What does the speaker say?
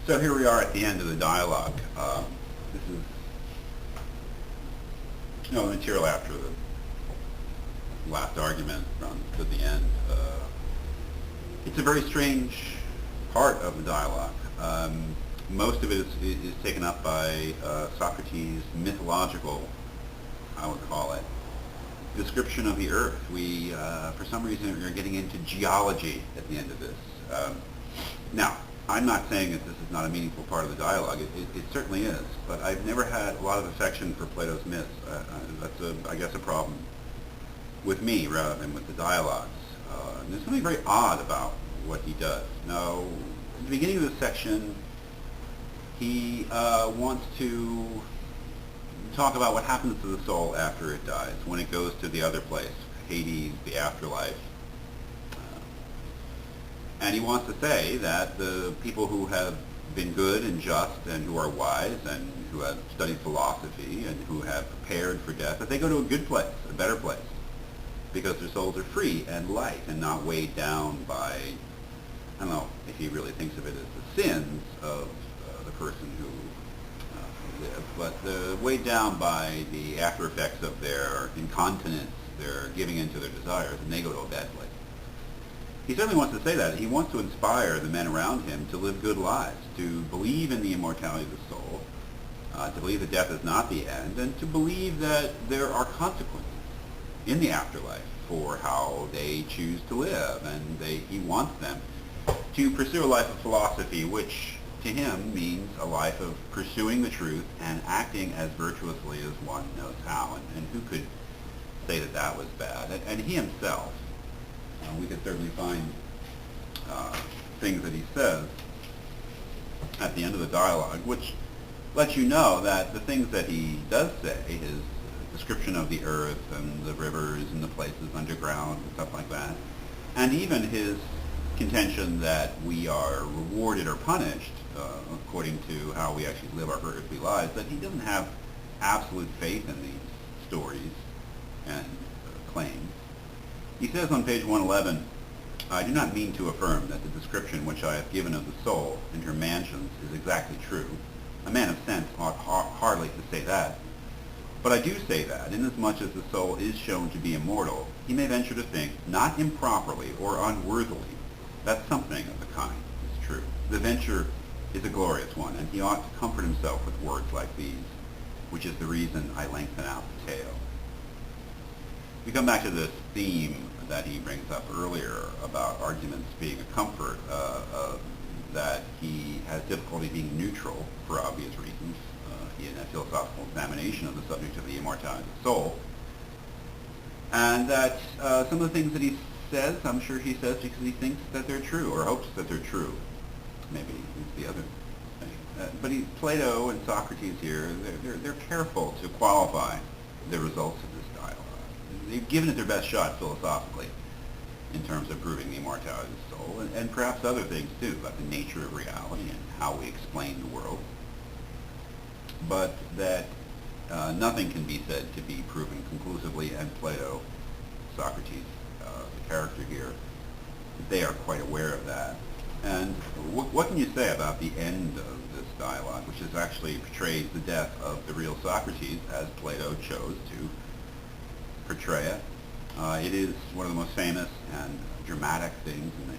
So here we are at the end of the dialogue. This is the material after the last argument runs to the end. It's a very strange part of the dialogue. Most of it is taken up by Socrates' mythological, I would call it, description of the earth. We, for some reason, are getting into geology at the end of this. Now, I'm not saying that this is not a meaningful part of the dialogue. It certainly is, but I've never had a lot of affection for Plato's myths. That's, I guess, a problem with me rather than with the dialogues. And there's something very odd about what he does. Now, at the beginning of this section, he wants to talk about what happens to the soul after it dies, when it goes to the other place, Hades, the afterlife. And he wants to say that the people who have been good and just and who are wise and who have studied philosophy and who have prepared for death, that they go to a good place, a better place, because their souls are free and light and not weighed down by, I don't know if he really thinks of it as the sins of the person who lived, but weighed down by the after effects of their incontinence, their giving in to their desires, and they go to a bad place. He certainly wants to say that. He wants to inspire the men around him to live good lives, to believe in the immortality of the soul, to believe that death is not the end, and to believe that there are consequences in the afterlife for how they choose to live. And he wants them to pursue a life of philosophy, which to him means a life of pursuing the truth and acting as virtuously as one knows how. And who could say that that was bad? And he himself, we could certainly find things that he says at the end of the dialogue, which lets you know that the things that he does say, his description of the earth and the rivers and the places underground and stuff like that, and even his contention that we are rewarded or punished according to how we actually live our earthly lives, that he doesn't have absolute faith in these stories and claims. He says on page 111, I do not mean to affirm that the description which I have given of the soul and her mansions is exactly true. A man of sense ought hardly to say that. But I do say that, inasmuch as the soul is shown to be immortal, he may venture to think, not improperly or unworthily, that something of the kind is true. The venture is a glorious one, and he ought to comfort himself with words like these, which is the reason I lengthen out the tale. We come back to this theme that he brings up earlier about arguments being a comfort, that he has difficulty being neutral for obvious reasons in a philosophical examination of the subject of the immortality of the soul, and that some of the things that he says, I'm sure he says because he thinks that they're true, or hopes that they're true. Maybe it's the other thing. But Plato and Socrates here, they're careful to qualify the results of this dialogue. They've given it their best shot philosophically in terms of proving the immortality of the soul, and perhaps other things too, about the nature of reality and how we explain the world. But that nothing can be said to be proven conclusively, and Plato, Socrates, the character here, they are quite aware of that. And what can you say about the end of this dialogue, which is actually portrays the death of the real Socrates as Plato chose to portray it? It is one of the most famous and dramatic things in the